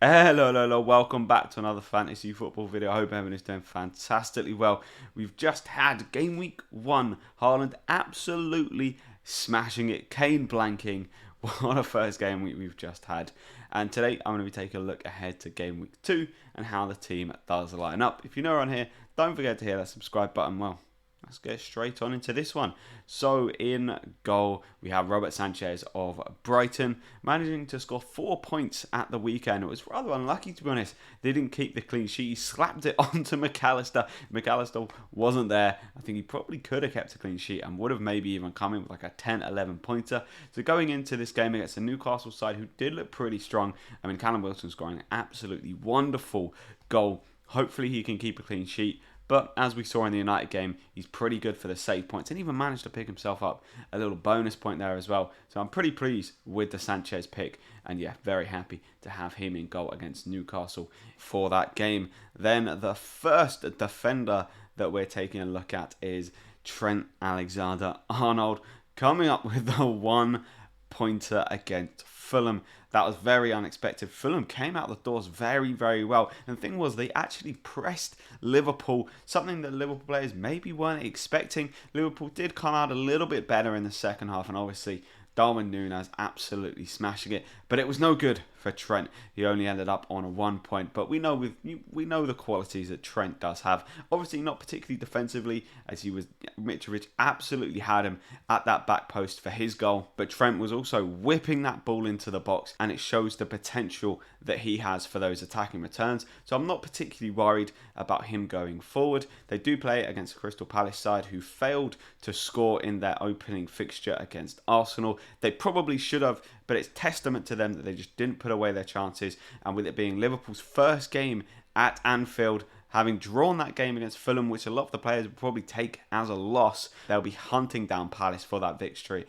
Hello, welcome back to another fantasy football video. I hope everyone is doing fantastically well. We've just had game week 1. Haaland absolutely smashing it. Kane blanking. What a first game week we've just had. And today I'm going to be taking a look ahead to game week 2 and how the team does line up. If you're new around here, don't forget to hit that subscribe button. Well, let's get straight on into this one. So in goal, we have Robert Sanchez of Brighton, managing to score 4 points at the weekend. It was rather unlucky, to be honest. They didn't keep the clean sheet. He slapped it onto McAllister. McAllister wasn't there. I think he probably could have kept a clean sheet and would have maybe even come in with like a 10-11 pointer. So going into this game against a Newcastle side who did look pretty strong, I mean, Callum Wilson scoring an absolutely wonderful goal. Hopefully he can keep a clean sheet. But as we saw in the United game, he's pretty good for the save points and even managed to pick himself up a little bonus point there as well. So I'm pretty pleased with the Sanchez pick and yeah, very happy to have him in goal against Newcastle for that game. Then the first defender that we're taking a look at is Trent Alexander-Arnold coming up with the 1 pointer against Fulham. That was very unexpected. Fulham came out the doors very well. And the thing was, they actually pressed Liverpool, something that Liverpool players maybe weren't expecting. Liverpool did come out a little bit better in the second half, and obviously Darwin Núñez absolutely smashing it, but it was no good for Trent. He only ended up on a 1 point, but we know the qualities that Trent does have. Obviously not particularly defensively, as Mitrovic absolutely had him at that back post for his goal, but Trent was also whipping that ball into the box, and it shows the potential that he has for those attacking returns. So I'm not particularly worried about him going forward. They do play against a Crystal Palace side who failed to score in their opening fixture against Arsenal. They probably should have, but it's testament to them that they just didn't put away their chances. And with it being Liverpool's first game at Anfield, having drawn that game against Fulham, which a lot of the players will probably take as a loss, they'll be hunting down Palace for that victory.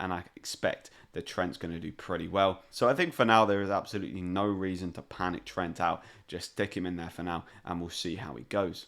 And I expect that Trent's going to do pretty well. So I think for now there is absolutely no reason to panic Trent out. Just stick him in there for now and we'll see how he goes.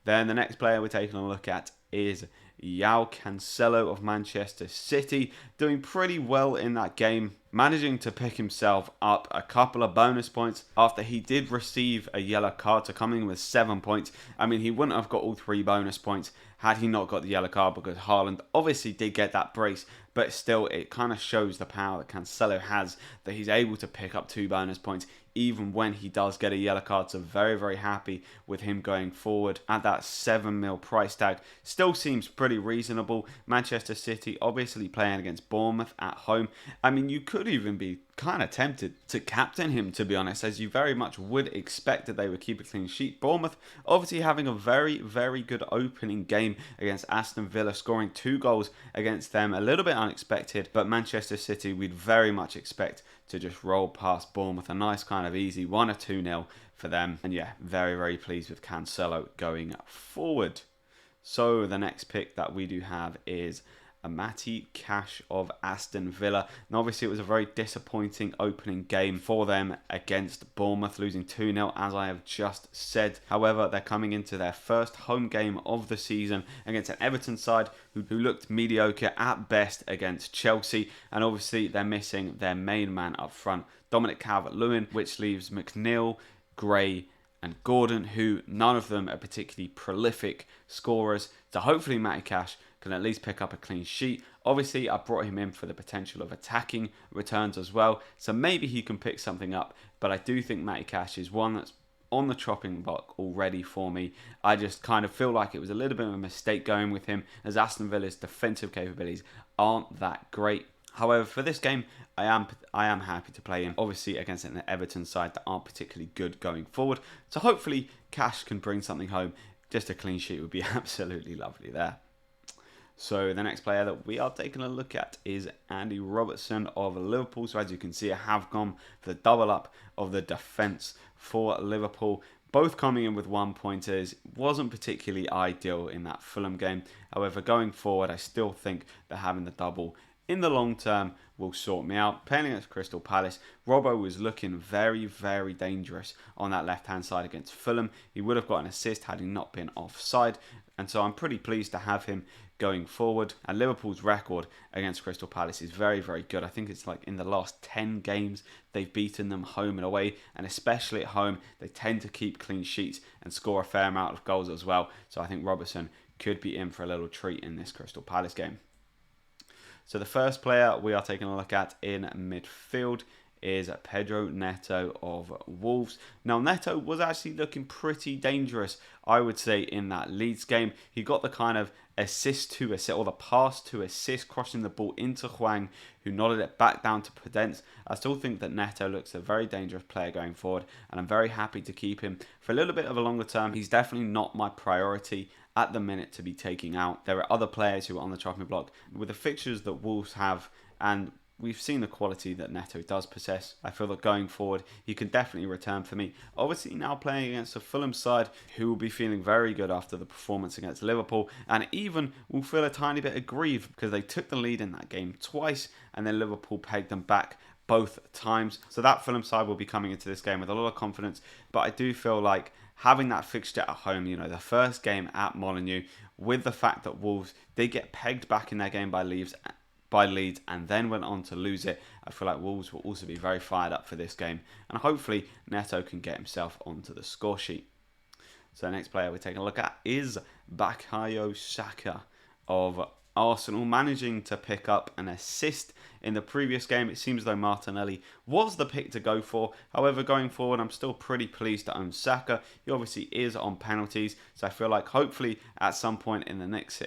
Then the next player we're taking a look at is Cancelo of Manchester City, doing pretty well in that game, managing to pick himself up a couple of bonus points after he did receive a yellow card, so coming in with 7 points. I mean, he wouldn't have got all 3 bonus points had he not got the yellow card, because Haaland obviously did get that brace, but still it kind of shows the power that Cancelo has, that he's able to pick up 2 bonus points even when he does get a yellow card. So very happy with him going forward at that 7 mil price tag. Still seems pretty reasonable. Manchester City obviously playing against Bournemouth at home. I mean, you could even be kind of tempted to captain him, to be honest, as you very much would expect that they would keep a clean sheet. Bournemouth obviously having a very good opening game against Aston Villa, scoring 2 goals against them, a little bit unexpected, but Manchester City we'd very much expect to just roll past Bournemouth, a nice kind of easy 1 or 2-0 for them. And yeah, very pleased with Cancelo going forward. So the next pick that we do have is Matty Cash of Aston Villa. And obviously it was a very disappointing opening game for them against Bournemouth, losing 2-0 as I have just said. However, they're coming into their first home game of the season against an Everton side who looked mediocre at best against Chelsea. And obviously they're missing their main man up front, Dominic Calvert-Lewin, which leaves McNeil, Gray and Gordon, who none of them are particularly prolific scorers. So hopefully Matty Cash can at least pick up a clean sheet. Obviously, I brought him in for the potential of attacking returns as well, so maybe he can pick something up, but I do think Matty Cash is one that's on the chopping block already for me. I just kind of feel like it was a little bit of a mistake going with him, as Aston Villa's defensive capabilities aren't that great. However, for this game, I am happy to play him, obviously against an Everton side that aren't particularly good going forward. So hopefully Cash can bring something home. Just a clean sheet would be absolutely lovely there. So the next player that we are taking a look at is Andy Robertson of Liverpool. So as you can see, I have gone for the double up of the defence for Liverpool. Both coming in with 1 pointers. Wasn't particularly ideal in that Fulham game. However, going forward, I still think that having the double in the long term will sort me out. Playing against Crystal Palace, Robbo was looking very, very dangerous on that left-hand side against Fulham. He would have got an assist had he not been offside, and so I'm pretty pleased to have him going forward. And Liverpool's record against Crystal Palace is very, very good. I think it's like in the last 10 games they've beaten them home and away, and especially at home they tend to keep clean sheets and score a fair amount of goals as well. So I think Robertson could be in for a little treat in this Crystal Palace game. So the first player we are taking a look at in midfield is Pedro Neto of Wolves. Now, Neto was actually looking pretty dangerous, I would say, in that Leeds game. He got the kind of assist to assist, or the pass to assist, crossing the ball into Hwang, who nodded it back down to Prudence. I still think that Neto looks a very dangerous player going forward, and I'm very happy to keep him for a little bit of a longer term. He's definitely not my priority at the minute to be taking out. There are other players who are on the chopping block with the fixtures that Wolves have, and we've seen the quality that Neto does possess. I feel that going forward, he can definitely return for me. Obviously, now playing against a Fulham side who will be feeling very good after the performance against Liverpool, and even will feel a tiny bit aggrieved because they took the lead in that game twice, and then Liverpool pegged them back both times. So that Fulham side will be coming into this game with a lot of confidence, but I do feel like having that fixture at home, the first game at Molineux, with the fact that Wolves did get pegged back in their game by Leeds and then went on to lose it, I feel like Wolves will also be very fired up for this game, and hopefully Neto can get himself onto the score sheet. So the next player we're taking a look at is Bukayo Saka of Arsenal, managing to pick up an assist in the previous game. It seems as though Martinelli was the pick to go for. However, going forward, I'm still pretty pleased to own Saka. He obviously is on penalties, so I feel like hopefully at some point in the next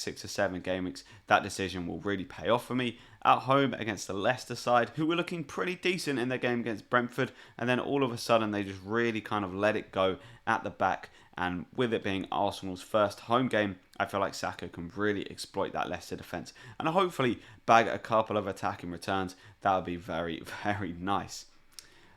6 or 7 game weeks, that decision will really pay off for me. At home against the Leicester side, who were looking pretty decent in their game against Brentford, and then all of a sudden they just really kind of let it go at the back. And with it being Arsenal's first home game, I feel like Saka can really exploit that Leicester defence and hopefully bag a couple of attacking returns. That would be very, very nice.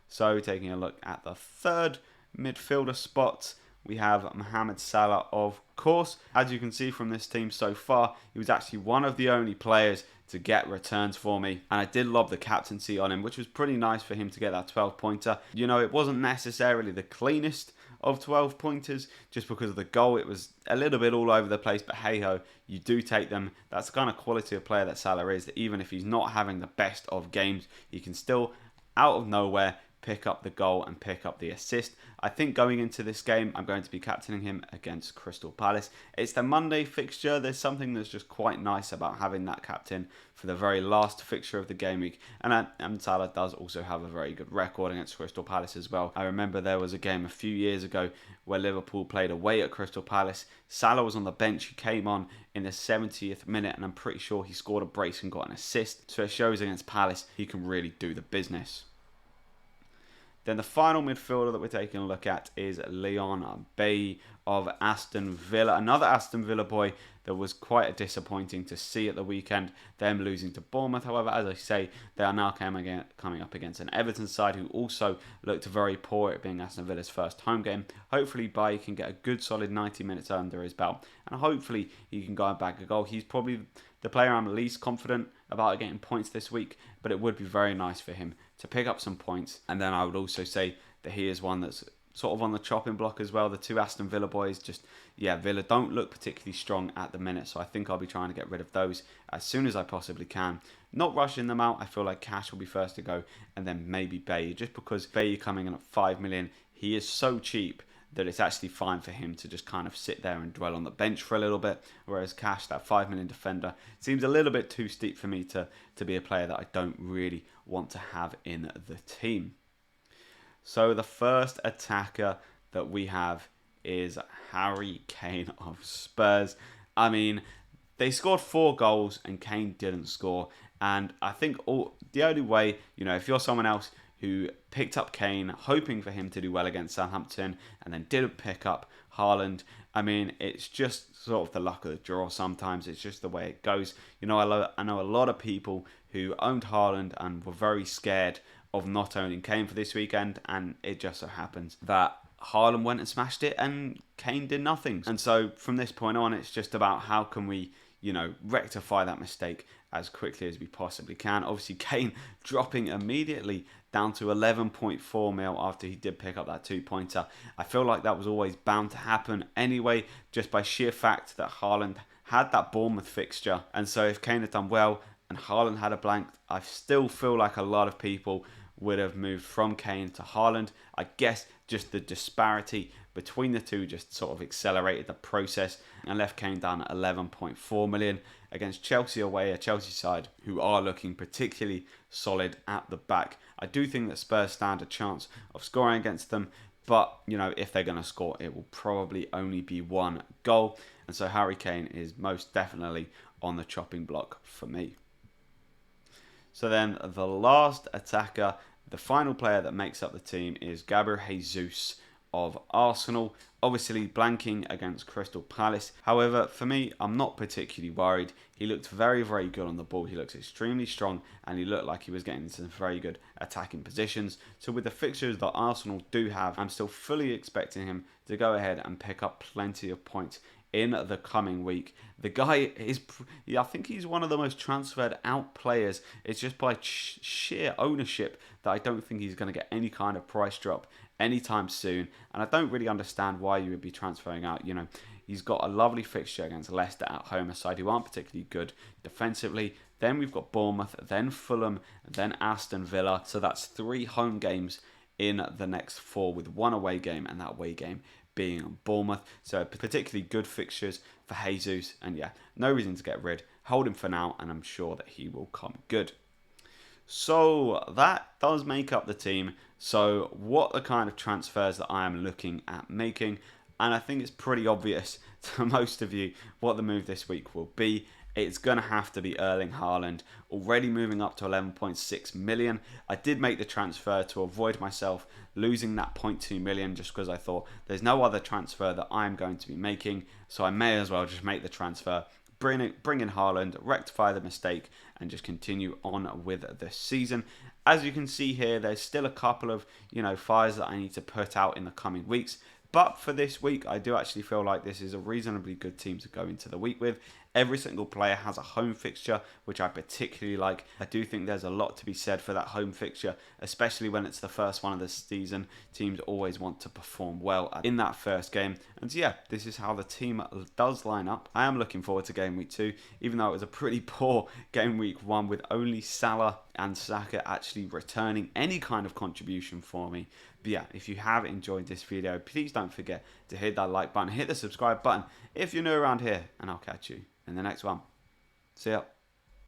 So taking a look at the third midfielder spot, we have Mohamed Salah, of course. As you can see from this team so far, he was actually one of the only players to get returns for me, and I did lob the captaincy on him, which was pretty nice for him to get that 12-pointer. It wasn't necessarily the cleanest of 12 pointers just because of the goal. It was a little bit all over the place, but hey ho, you do take them. That's the kind of quality of player that Salah is, that even if he's not having the best of games, he can still, out of nowhere, pick up the goal and pick up the assist. I think going into this game, I'm going to be captaining him against Crystal Palace. It's the Monday fixture. There's something that's just quite nice about having that captain for the very last fixture of the game week. And Salah does also have a very good record against Crystal Palace as well. I remember there was a game a few years ago where Liverpool played away at Crystal Palace. Salah was on the bench. He came on in the 70th minute, and I'm pretty sure he scored a brace and got an assist. So it shows against Palace he can really do the business. Then the final midfielder that we're taking a look at is Leon Bailly of Aston Villa. Another Aston Villa boy that was quite disappointing to see at the weekend, them losing to Bournemouth. However, as I say, they are now coming up against an Everton side who also looked very poor, it being Aston Villa's first home game. Hopefully Bailly can get a good solid 90 minutes under his belt, and hopefully he can go and bag a goal. He's probably the player I'm least confident about getting points this week, but it would be very nice for him to pick up some points. And then I would also say that he is one that's sort of on the chopping block as well. The two Aston Villa boys, Villa don't look particularly strong at the minute, so I think I'll be trying to get rid of those as soon as I possibly can. Not rushing them out. I feel like Cash will be first to go, and then maybe Bailly, just because Bailly coming in at 5 million, he is so cheap that it's actually fine for him to just kind of sit there and dwell on the bench for a little bit. Whereas Cash, that 5 million defender, seems a little bit too steep for me to be a player that I don't really want to have in the team. So the first attacker that we have is Harry Kane of Spurs. I mean, they scored 4 goals and Kane didn't score. And I think the only way, if you're someone else who picked up Kane, hoping for him to do well against Southampton, and then didn't pick up Haaland, I mean, it's just sort of the luck of the draw sometimes. It's just the way it goes. I know a lot of people who owned Haaland and were very scared of not owning Kane for this weekend, and it just so happens that Haaland went and smashed it and Kane did nothing. And so from this point on, it's just about how can we rectify that mistake as quickly as we possibly can. Obviously, Kane dropping immediately down to 11.4 mil after he did pick up that 2-pointer. I feel like that was always bound to happen anyway, just by sheer fact that Haaland had that Bournemouth fixture. And so if Kane had done well and Haaland had a blank, I still feel like a lot of people would have moved from Kane to Haaland. I guess just the disparity between the two just sort of accelerated the process and left Kane down at 11.4 million against Chelsea away, a Chelsea side who are looking particularly solid at the back. I do think that Spurs stand a chance of scoring against them, but if they're going to score, it will probably only be one goal. And so Harry Kane is most definitely on the chopping block for me. So then the last attacker, the final player that makes up the team, is Gabriel Jesus of Arsenal, obviously blanking against Crystal Palace. However, for me, I'm not particularly worried. He looked very, very good on the ball. He looks extremely strong and he looked like he was getting into some very good attacking positions. So with the fixtures that Arsenal do have, I'm still fully expecting him to go ahead and pick up plenty of points in the coming week. The guy is, I think he's one of the most transferred out players. It's just by sheer ownership that I don't think he's going to get any kind of price drop anytime soon. And I don't really understand why you would be transferring out. He's got a lovely fixture against Leicester at home, a side who aren't particularly good defensively. Then we've got Bournemouth, then Fulham, then Aston Villa. So that's 3 home games in the next 4 with 1 away game, and that away game being Bournemouth. So particularly good fixtures for Jesus, and yeah, no reason to get rid. Hold him for now, and I'm sure that he will come good. So that does make up the team. So what are the kind of transfers that I am looking at making? And I think it's pretty obvious to most of you what the move this week will be. It's going to have to be Erling Haaland, already moving up to 11.6 million. I did make the transfer to avoid myself losing that 0.2 million just because I thought there's no other transfer that I'm going to be making. So I may as well just make the transfer, bring in Haaland, rectify the mistake, and just continue on with the season. As you can see here, there's still a couple of fires that I need to put out in the coming weeks. But for this week, I do actually feel like this is a reasonably good team to go into the week with. Every single player has a home fixture, which I particularly like. I do think there's a lot to be said for that home fixture, especially when it's the first one of the season. Teams always want to perform well in that first game. And so yeah, this is how the team does line up. I am looking forward to game week 2, even though it was a pretty poor game week 1 with only Salah and Saka actually returning any kind of contribution for me. But yeah, if you have enjoyed this video, please don't forget to hit that like button, hit the subscribe button if you're new around here, and I'll catch you in the next one. See ya.